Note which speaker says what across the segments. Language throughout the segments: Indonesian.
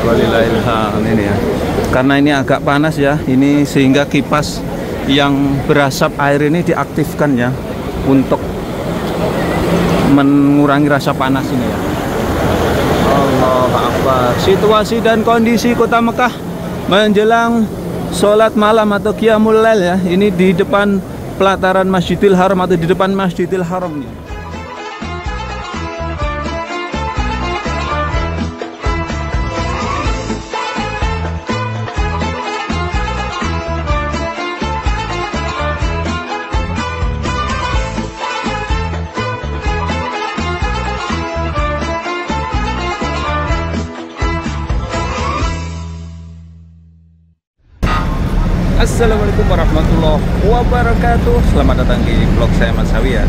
Speaker 1: walillahilham ini ya. Karena ini agak panas ya, ini sehingga kipas yang berasap air ini diaktifkan ya untuk mengurangi rasa panas ini ya. Allahu Akbar. Situasi dan kondisi kota Mekah menjelang sholat malam atau qiyamul lail ya. Ini di depan pelataran Masjidil Haram atau di depan Masjidil Haram nih. Assalamualaikum warahmatullahi wabarakatuh. Selamat datang di vlog saya Mas Hawi ya.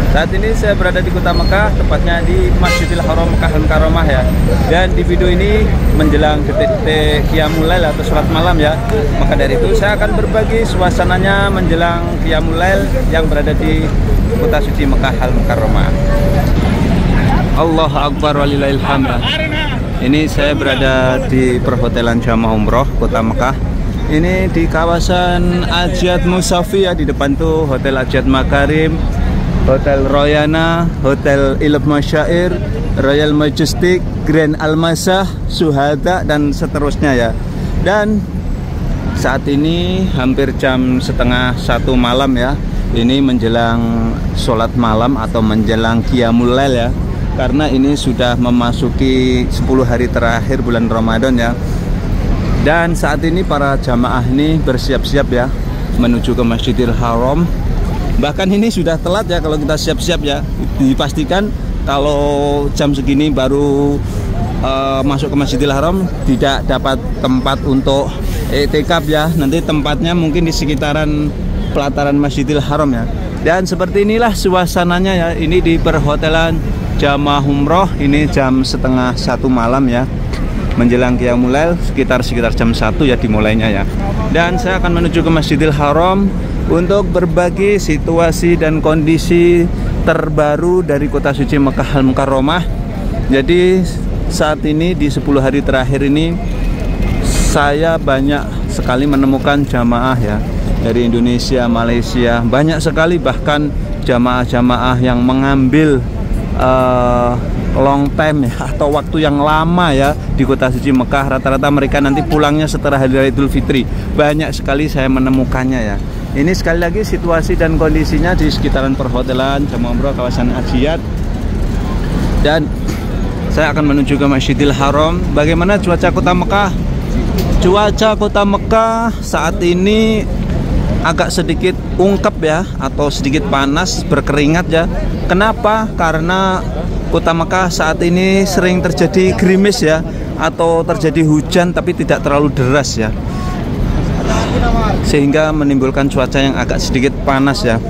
Speaker 1: Saat ini saya berada di kota Mekah, tepatnya di Masjidil Haram Mekah Al-Mukarramah ya. Dan di video ini menjelang detik-detik qiyamul lail atau sholat malam ya. Maka dari itu saya akan berbagi suasananya menjelang qiyamul lail yang berada di kota suci Mekah Al-Mukarramah. Allahu Akbar walillahil hamd. Ini saya berada di perhotelan Jamaah Umroh kota Mekah. Ini di kawasan Ajiyat Musafi ya, di depan tuh Hotel Ajiyat Makarim, Hotel Royana, Hotel Ilm Masyair, Royal Majestic, Grand Almasah, Suhada dan seterusnya ya. Dan saat ini hampir jam setengah 1 malam ya. Ini menjelang sholat malam atau menjelang qiyamul lail ya. Karena ini sudah memasuki 10 hari terakhir bulan Ramadan ya. Dan saat ini para jamaah ini bersiap-siap ya menuju ke Masjidil Haram. Bahkan ini sudah telat ya kalau kita siap-siap ya. Dipastikan kalau jam segini baru masuk ke Masjidil Haram tidak dapat tempat untuk i'tikaf ya. Nanti tempatnya mungkin di sekitaran pelataran Masjidil Haram ya. Dan seperti inilah suasananya ya. Ini di perhotelan Jamaah Umroh. Ini jam setengah 1 malam ya. Menjelang qiyamul lail sekitar jam 1 ya dimulainya ya. Dan saya akan menuju ke Masjidil Haram untuk berbagi situasi dan kondisi terbaru dari kota suci Mekah Al-Mukarramah. Jadi saat ini di 10 hari terakhir ini saya banyak sekali menemukan jamaah ya dari Indonesia, Malaysia, banyak sekali bahkan jamaah-jamaah yang mengambil long time ya, atau waktu yang lama ya di kota suci Mekah. Rata-rata mereka nanti pulangnya setelah Hari Raya Idul Fitri. Banyak sekali saya menemukannya ya. Ini sekali lagi situasi dan kondisinya di sekitaran perhotelan Jamaah Umroh kawasan Ajiyat. Dan saya akan menuju ke Masjidil Haram. Bagaimana cuaca kota Mekah? Cuaca kota Mekah saat ini agak sedikit ungkep ya, atau sedikit panas, berkeringat ya. Kenapa? Karena kota Mekah saat ini sering terjadi gerimis ya, atau terjadi hujan tapi tidak terlalu deras ya, sehingga menimbulkan cuaca yang agak sedikit panas ya.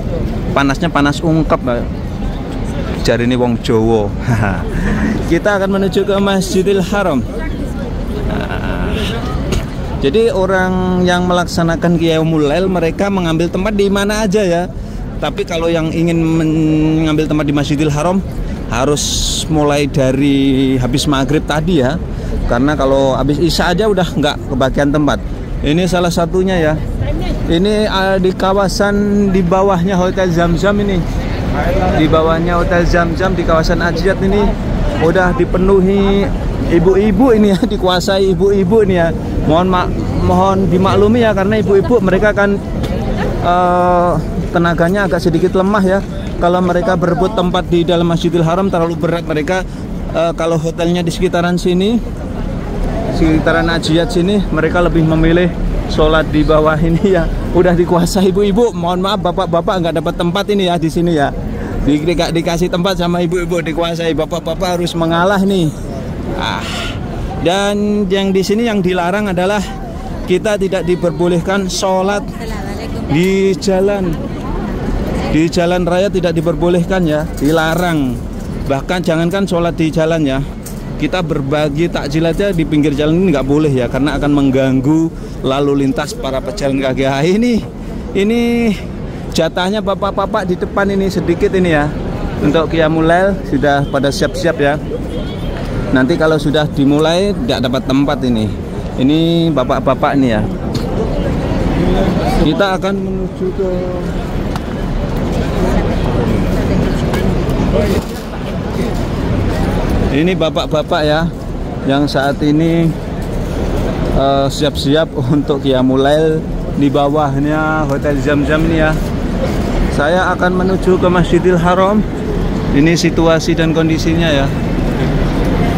Speaker 1: Panasnya panas ungkep jari ini wong Jowo. Kita akan menuju ke Masjidil Haram. Jadi orang yang melaksanakan qiyamul lail mereka mengambil tempat di mana aja ya. Tapi kalau yang ingin mengambil tempat di Masjidil Haram harus mulai dari habis maghrib tadi ya. Karena kalau habis isya aja udah nggak kebagian tempat. Ini salah satunya ya. Ini di kawasan di bawahnya Hotel Zamzam ini. Di bawahnya Hotel Zamzam di kawasan Ajiyat ini udah dipenuhi ibu-ibu ini ya, dikuasai ibu-ibu ini ya. Mohon dimaklumi ya, karena ibu-ibu mereka kan tenaganya agak sedikit lemah ya. Kalau mereka berebut tempat di dalam Masjidil Haram terlalu berat mereka. Kalau hotelnya di sekitaran sini, sekitaran Ajiyat sini, mereka lebih memilih sholat di bawah ini ya. Udah dikuasai ibu-ibu. Mohon maaf bapak-bapak nggak dapat tempat ini ya di sini ya. Dikasih tempat sama ibu-ibu, dikuasai. Bapak-bapak harus mengalah nih. Dan yang di sini yang dilarang adalah kita tidak diperbolehkan sholat di jalan. Di jalan raya tidak diperbolehkan ya, dilarang. Bahkan jangankan sholat di jalan ya, kita berbagi takjil aja di pinggir jalan ini nggak boleh ya, karena akan mengganggu lalu lintas para pejalan kaki. Ini jatahnya bapak-bapak di depan ini sedikit ini ya. Untuk qiyamul lail sudah pada siap-siap ya. Nanti kalau sudah dimulai tidak dapat tempat ini. Ini bapak-bapak nih ya. Kita akan menuju ke ini bapak-bapak ya, yang saat ini siap-siap untuk Qiyamul Lail di bawahnya Hotel Zam-Zam ini ya. Saya akan menuju ke Masjidil Haram. Ini situasi dan kondisinya ya.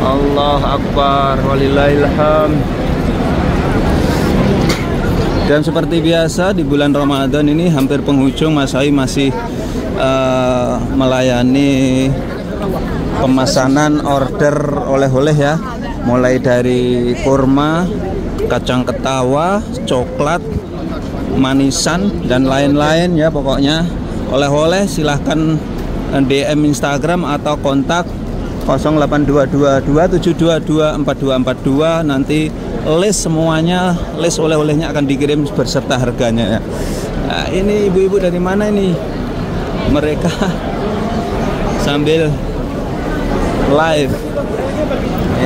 Speaker 1: Allah Akbar, walillahilham. Dan seperti biasa di bulan Ramadan ini hampir penghujung, Mas Hai masih melayani pemesanan order oleh-oleh ya. Mulai dari kurma, kacang ketawa, coklat, manisan dan lain-lain ya. Pokoknya oleh-oleh silahkan DM Instagram atau kontak 082227224242. Nanti list semuanya, list oleh-olehnya akan dikirim berserta harganya ya. Nah, ini ibu-ibu dari mana ini? Mereka sambil live.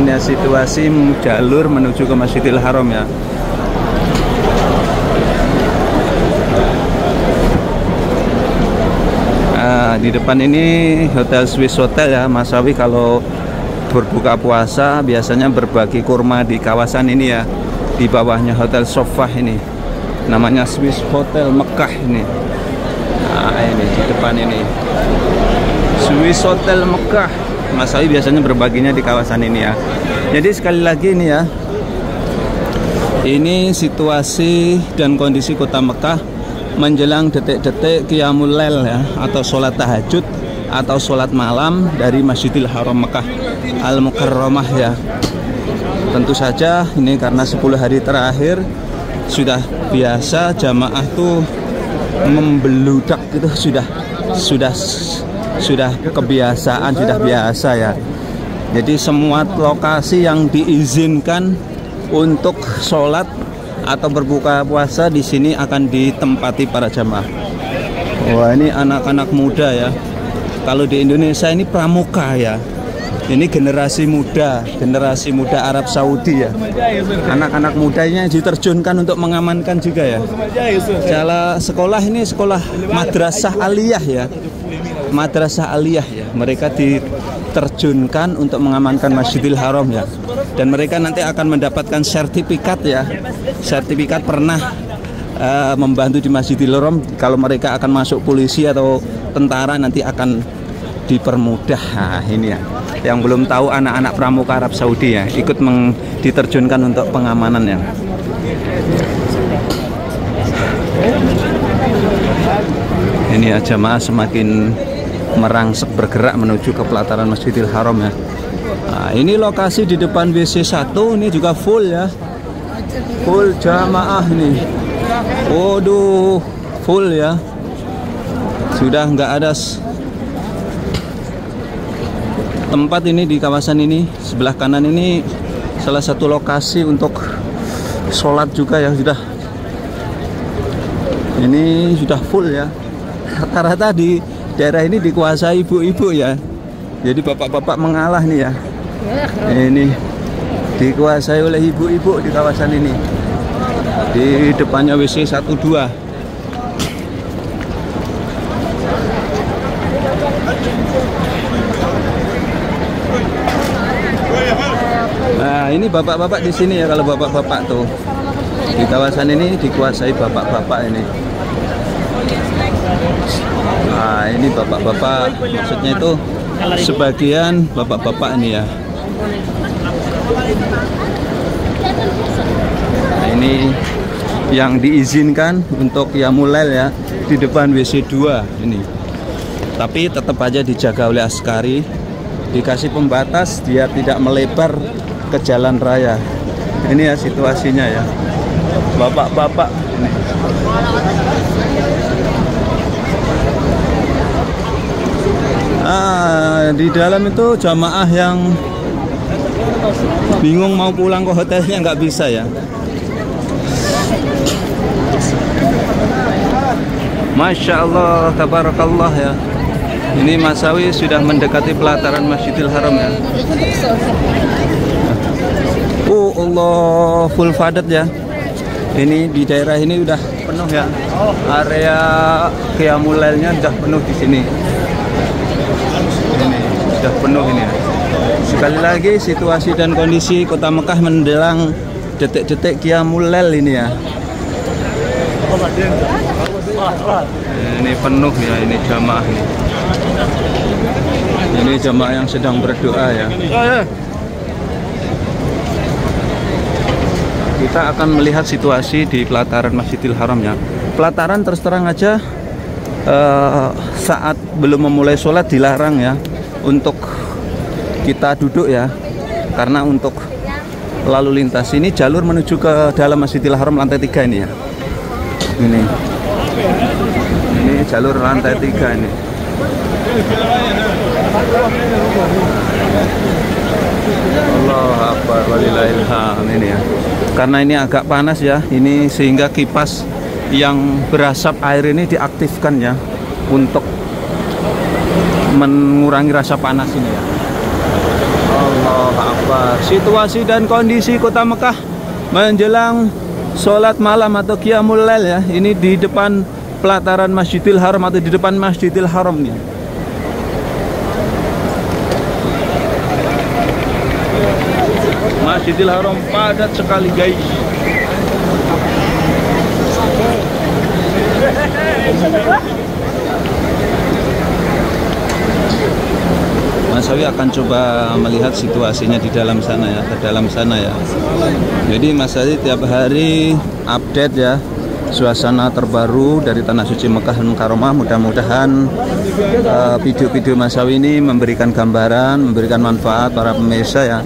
Speaker 1: Ini situasi jalur menuju ke Masjidil Haram ya. Nah, di depan ini Hotel Swiss Hotel ya, Mas Sawi. Kalau berbuka puasa biasanya berbagi kurma di kawasan ini ya, di bawahnya Hotel Sofah ini, namanya Swiss Hotel Mekah ini. Nah, ini di depan ini Swiss Hotel Mekah. Mas Sawi biasanya berbaginya di kawasan ini ya. Jadi sekali lagi ini ya, ini situasi dan kondisi kota Mekah menjelang detik-detik Qiyamul Lail ya, atau sholat tahajud atau sholat malam dari Masjidil Haram Mekah Al-Mukarramah ya. Tentu saja ini karena 10 hari terakhir sudah biasa jamaah tuh membeludak gitu, sudah kebiasaan, sudah biasa ya. Jadi semua lokasi yang diizinkan untuk sholat atau berbuka puasa di sini akan ditempati para jamaah. Wah, ini anak-anak muda ya. Kalau di Indonesia ini pramuka ya. Ini generasi muda Arab Saudi ya. Anak-anak mudanya diterjunkan untuk mengamankan juga ya. Cara sekolah ini sekolah madrasah aliyah ya. Madrasah aliyah ya. Mereka diterjunkan untuk mengamankan Masjidil Haram ya. Dan mereka nanti akan mendapatkan sertifikat ya. Sertifikat pernah membantu di Masjidil Haram. Kalau mereka akan masuk polisi atau tentara nanti akan dipermudah. Nah, ini ya. Yang belum tahu, anak-anak pramuka Arab Saudi ya, ikut diterjunkan untuk pengamanan ya. Ini ya, jamaah semakin merangsek bergerak menuju ke pelataran Masjidil Haram ya. Nah, ini lokasi di depan WC 1 ini juga full ya. Full jamaah nih. Waduh, full ya. Sudah nggak ada tempat ini di kawasan ini. Sebelah kanan ini salah satu lokasi untuk sholat juga ya. Ini sudah full ya. Rata-rata di daerah ini dikuasai ibu-ibu ya. Jadi bapak-bapak mengalah nih ya. Ini dikuasai oleh ibu-ibu di kawasan ini. Di depannya WC 12. Nah, ini bapak-bapak di sini ya. Kalau bapak-bapak tuh di kawasan ini dikuasai bapak-bapak ini. Nah, ini bapak-bapak, maksudnya itu sebagian bapak-bapak ini ya. Nah, ini yang diizinkan untuk Qiyamul Lail ya, di depan WC 2 ini. Tapi tetap aja dijaga oleh askari, dikasih pembatas, dia tidak melebar ke jalan raya. Ini ya situasinya ya, bapak-bapak ini. Di dalam itu jamaah yang bingung mau pulang ke hotelnya nggak bisa ya. Masya Allah, tabarakallah ya. Ini Mas Sawi sudah mendekati pelataran Masjidil Haram ya. Oh Allah, full padat ya. Ini di daerah ini udah penuh ya. Area Qiyamul Lailnya udah penuh di sini. Ini sudah penuh ini ya. Sekali lagi situasi dan kondisi Kota Mekah menjelang detik-detik Qiyamul Lail ini ya. Ini penuh ya, ini jamaah nih. Ini jamaah yang sedang berdoa ya. Kita akan melihat situasi di pelataran Masjidil Haram ya. Pelataran terus terang aja saat belum memulai sholat dilarang ya untuk kita duduk ya, karena untuk lalu lintas. Ini jalur menuju ke dalam Masjidil Haram lantai 3 ini ya. Ini jalur lantai 3 ini. Allahu Akbar walillahil hamd ini ya. Karena ini agak panas ya, ini sehingga kipas yang berasap air ini diaktifkan ya untuk mengurangi rasa panas ini ya. Allahu Akbar. Situasi dan kondisi Kota Mekah menjelang sholat malam atau Qiyamul Lail ya. Ini di depan pelataran Masjidil Haram atau di depan Masjidil Haram ya. Masjidil Haram padat sekali guys. Mas Sawi akan coba melihat situasinya di dalam sana ya, ke dalam sana ya. Jadi Mas Sawi tiap hari update ya suasana terbaru dari Tanah Suci Mekah Mukarramah. Mudah-mudahan video-video Mas Sawi ini memberikan gambaran, memberikan manfaat para pemirsa ya.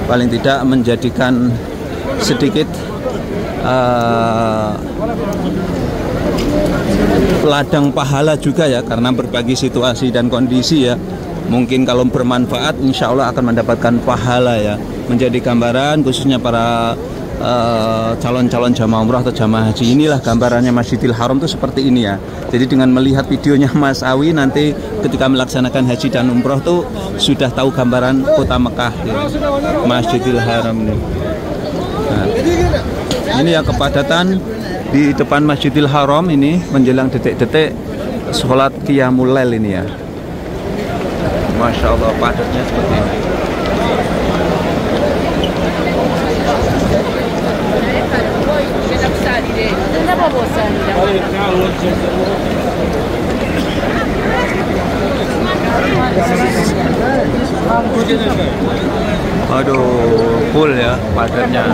Speaker 1: Paling tidak menjadikan sedikit ladang pahala juga ya, karena berbagi situasi dan kondisi ya. Mungkin kalau bermanfaat insya Allah akan mendapatkan pahala ya. Menjadi gambaran khususnya para calon-calon jamaah umrah atau jamaah haji. Inilah gambarannya Masjidil Haram itu seperti ini ya. Jadi dengan melihat videonya Mas Awi nanti ketika melaksanakan haji dan umroh tuh sudah tahu gambaran Kota Mekah ya. Masjidil Haram ini. Nah, ini ya kepadatan di depan Masjidil Haram ini menjelang detik-detik sholat Qiyamul Lail ini ya. Masya Allah padatnya seperti ini. Aduh, full ya padatnya.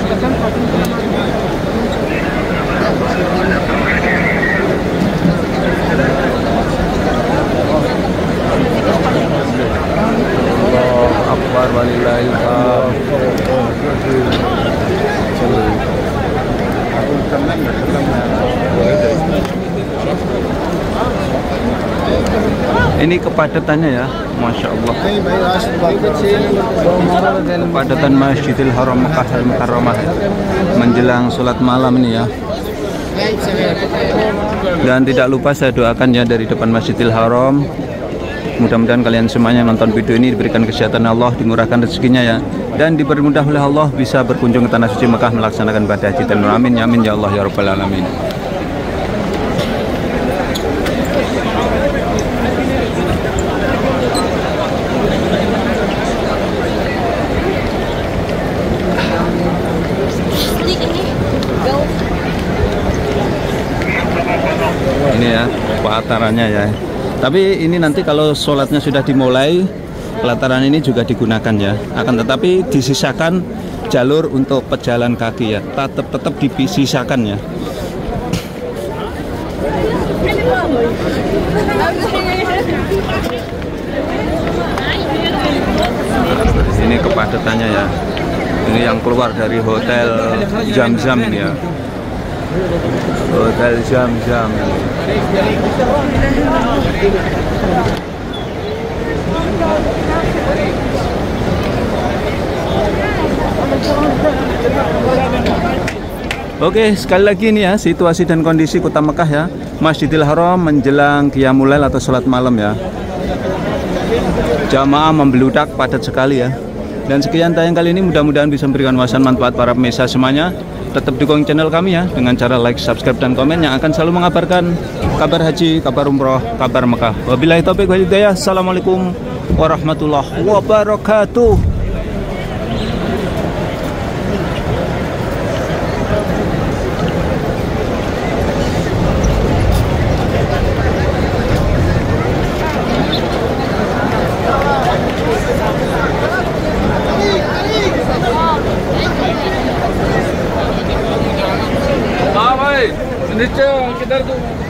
Speaker 1: Allahu Akbar walillahil hamd. Ini kepadatannya ya, Masya Allah. Kepadatan Masjidil Haram Mekah Al-Mukarramah menjelang sholat malam ini ya. Dan tidak lupa saya doakan ya dari depan Masjidil Haram, mudah-mudahan kalian semuanya nonton video ini diberikan kesehatan Allah, dimurahkan rezekinya ya, dan dipermudah oleh Allah bisa berkunjung ke Tanah Suci Mekah melaksanakan ibadah haji dan umrah. Amin ya amin ya Allah ya rabbal alamin. Ini ya pelatarannya ya. Tapi ini nanti kalau sholatnya sudah dimulai, pelataran ini juga digunakan ya. Akan tetapi disisakan jalur untuk pejalan kaki ya. Tetap disisakan ya. Ini kepadatannya ya. Ini yang keluar dari Hotel Zam-Zam ini ya. Hotel Zam-Zam. Oke, sekali lagi ini ya situasi dan kondisi Kota Mekah ya. Masjidil Haram menjelang Qiyamul Lail atau sholat malam ya. Jamaah membeludak padat sekali ya. Dan sekian tayang kali ini, mudah-mudahan bisa memberikan wawasan manfaat para pemirsa semuanya. Tetap dukung channel kami ya dengan cara like, subscribe, dan komen yang akan selalu mengabarkan kabar haji, kabar umroh, kabar Mekah. Wabillahi taufiq wal hidayah. Assalamualaikum warahmatullahi wabarakatuh. नीचे किधर तू